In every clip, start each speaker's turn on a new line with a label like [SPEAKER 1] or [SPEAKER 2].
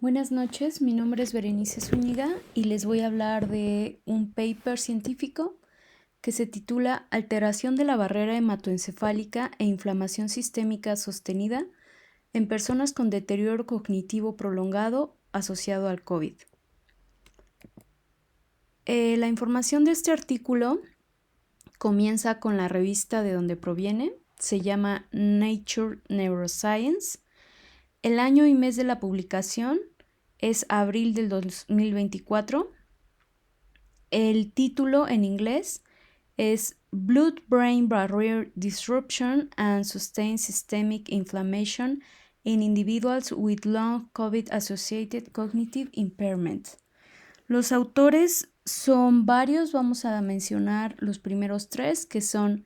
[SPEAKER 1] Buenas noches, mi nombre es Berenice Zúñiga y les voy a hablar de un paper científico que se titula Alteración de la barrera hematoencefálica e inflamación sistémica sostenida en personas con deterioro cognitivo prolongado asociado al COVID. La información de este artículo comienza con la revista de donde proviene, se llama Nature Neuroscience. El año y mes de la publicación es abril del 2024. El título en inglés es Blood-Brain Barrier Disruption and Sustained Systemic Inflammation in Individuals with Long COVID-Associated Cognitive Impairment. Los autores son varios, vamos a mencionar los primeros tres, que son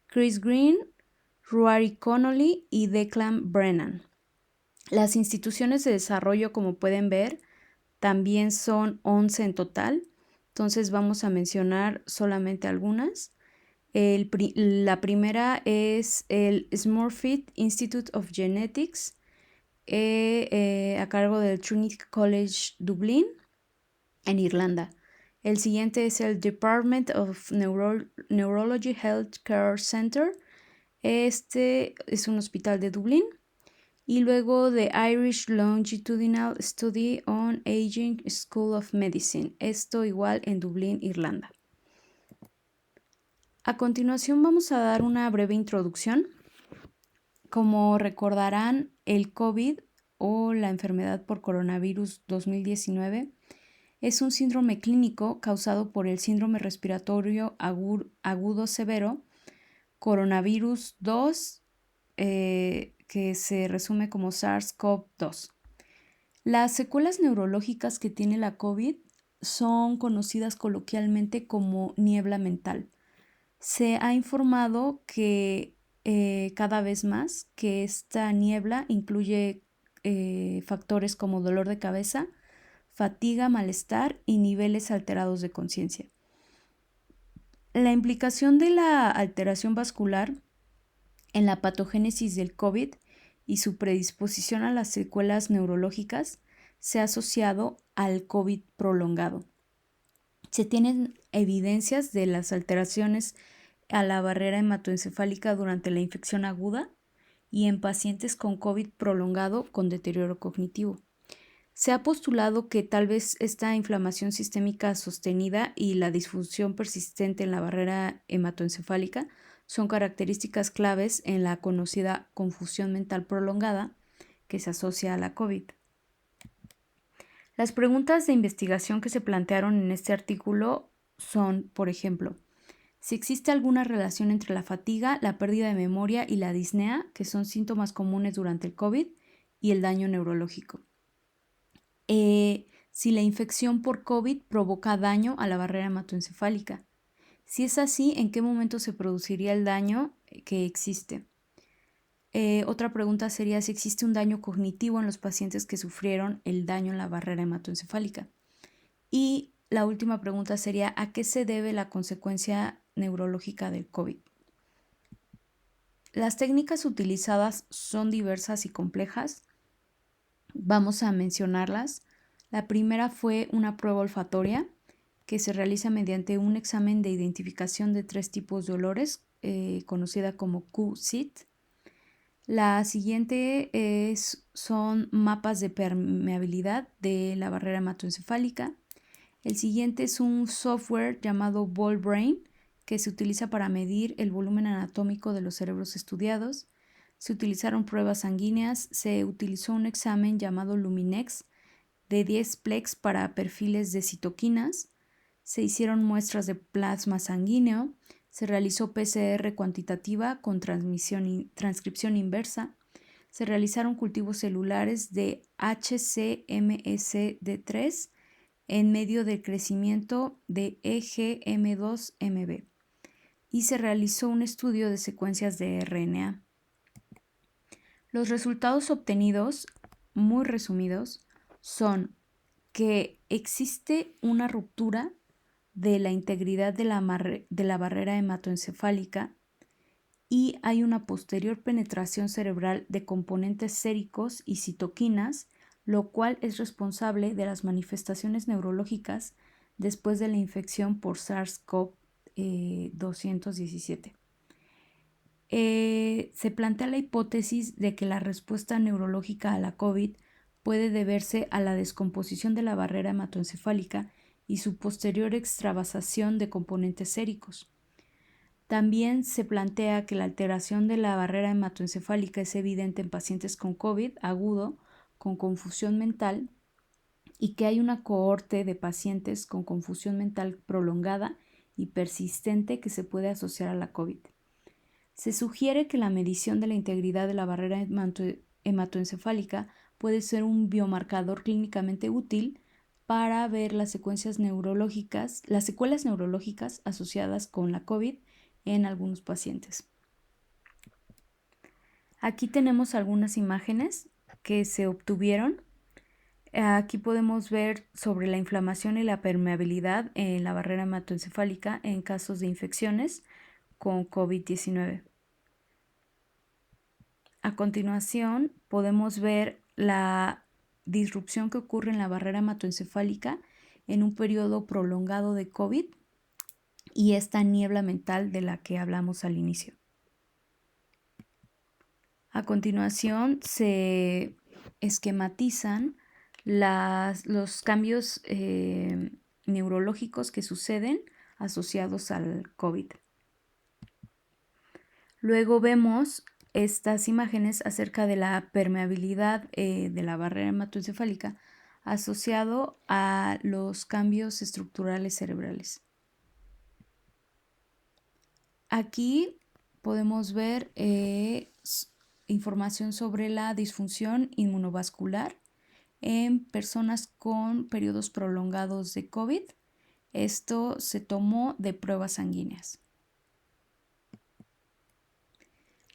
[SPEAKER 1] Chris Green, Rory Connolly y Declan Brennan. Las instituciones de desarrollo, como pueden ver, también son 11 en total, entonces vamos a mencionar solamente algunas. La primera es el Smurfit Institute of Genetics, a cargo del Trinity College Dublín, en Irlanda. El siguiente es el Department of Neurology Health Care Center. Este es un hospital de Dublín. Y luego The Irish Longitudinal Study on Aging School of Medicine. Esto igual en Dublín, Irlanda. A continuación vamos a dar una breve introducción. Como recordarán, el COVID o la enfermedad por coronavirus 2019 es un síndrome clínico causado por el síndrome respiratorio agudo severo, coronavirus 2, que se resume como SARS-CoV-2. Las secuelas neurológicas que tiene la COVID son conocidas coloquialmente como niebla mental. Se ha informado que cada vez más que esta niebla incluye factores como dolor de cabeza, fatiga, malestar y niveles alterados de conciencia. La implicación de la alteración vascular en la patogénesis del COVID y su predisposición a las secuelas neurológicas se ha asociado al COVID prolongado. Se tienen evidencias de las alteraciones a la barrera hematoencefálica durante la infección aguda y en pacientes con COVID prolongado con deterioro cognitivo. Se ha postulado que tal vez esta inflamación sistémica sostenida y la disfunción persistente en la barrera hematoencefálica son características claves en la conocida confusión mental prolongada que se asocia a la COVID. Las preguntas de investigación que se plantearon en este artículo son, por ejemplo, si existe alguna relación entre la fatiga, la pérdida de memoria y la disnea, que son síntomas comunes durante el COVID, y el daño neurológico. Si la infección por COVID provoca daño a la barrera hematoencefálica. Si es así, ¿en qué momento se produciría el daño que existe? Otra pregunta sería si existe un daño cognitivo en los pacientes que sufrieron el daño en la barrera hematoencefálica. Y la última pregunta sería ¿a qué se debe la consecuencia neurológica del COVID? Las técnicas utilizadas son diversas y complejas. Vamos a mencionarlas. La primera fue una prueba olfatoria que se realiza mediante un examen de identificación de 3 tipos de olores, conocida como Q-SIT. La siguiente son mapas de permeabilidad de la barrera hematoencefálica. El siguiente es un software llamado BallBrain que se utiliza para medir el volumen anatómico de los cerebros estudiados. Se utilizaron pruebas sanguíneas, se utilizó un examen llamado Luminex de 10 plex para perfiles de citoquinas, se hicieron muestras de plasma sanguíneo, se realizó PCR cuantitativa con transcripción inversa, se realizaron cultivos celulares de HCMSD3 en medio del crecimiento de EGM2MB y se realizó un estudio de secuencias de RNA. Los resultados obtenidos, muy resumidos, son que existe una ruptura de la integridad de la barrera hematoencefálica y hay una posterior penetración cerebral de componentes séricos y citoquinas, lo cual es responsable de las manifestaciones neurológicas después de la infección por SARS-CoV-217. Se plantea la hipótesis de que la respuesta neurológica a la COVID puede deberse a la descomposición de la barrera hematoencefálica y su posterior extravasación de componentes séricos. También se plantea que la alteración de la barrera hematoencefálica es evidente en pacientes con COVID agudo, con confusión mental, y que hay una cohorte de pacientes con confusión mental prolongada y persistente que se puede asociar a la COVID. Se sugiere que la medición de la integridad de la barrera hematoencefálica puede ser un biomarcador clínicamente útil para ver las secuelas neurológicas asociadas con la COVID en algunos pacientes. Aquí tenemos algunas imágenes que se obtuvieron. Aquí podemos ver sobre la inflamación y la permeabilidad en la barrera hematoencefálica en casos de infecciones con COVID-19. A continuación, podemos ver la disrupción que ocurre en la barrera hematoencefálica en un periodo prolongado de COVID y esta niebla mental de la que hablamos al inicio. A continuación, se esquematizan los cambios neurológicos que suceden asociados al COVID. Luego vemos estas imágenes acerca de la permeabilidad de la barrera hematoencefálica asociado a los cambios estructurales cerebrales. Aquí podemos ver información sobre la disfunción inmunovascular en personas con periodos prolongados de COVID. Esto se tomó de pruebas sanguíneas.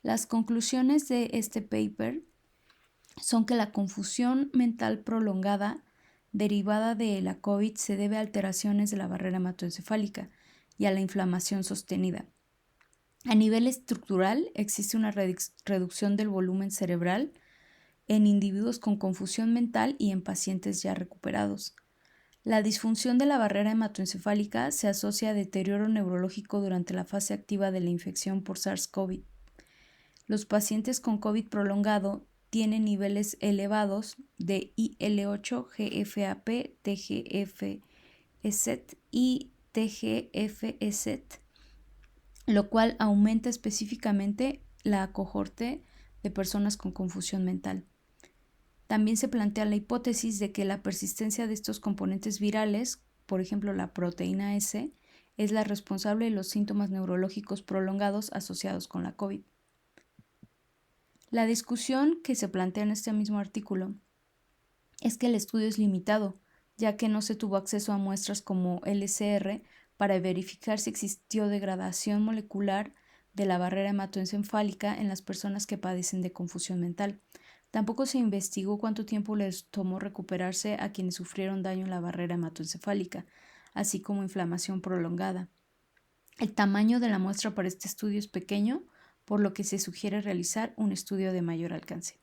[SPEAKER 1] Las conclusiones de este paper son que la confusión mental prolongada derivada de la COVID se debe a alteraciones de la barrera hematoencefálica y a la inflamación sostenida. A nivel estructural, existe una reducción del volumen cerebral en individuos con confusión mental y en pacientes ya recuperados. La disfunción de la barrera hematoencefálica se asocia a deterioro neurológico durante la fase activa de la infección por SARS-CoV. Los pacientes con COVID prolongado tienen niveles elevados de IL-8, GFAP, TGF-ESET y TGF-ESET, lo cual aumenta específicamente la cohorte de personas con confusión mental. También se plantea la hipótesis de que la persistencia de estos componentes virales, por ejemplo la proteína S, es la responsable de los síntomas neurológicos prolongados asociados con la COVID. La discusión que se plantea en este mismo artículo es que el estudio es limitado, ya que no se tuvo acceso a muestras como LCR para verificar si existió degradación molecular de la barrera hematoencefálica en las personas que padecen de confusión mental. Tampoco se investigó cuánto tiempo les tomó recuperarse a quienes sufrieron daño en la barrera hematoencefálica, así como inflamación prolongada. El tamaño de la muestra para este estudio es pequeño, por lo que se sugiere realizar un estudio de mayor alcance.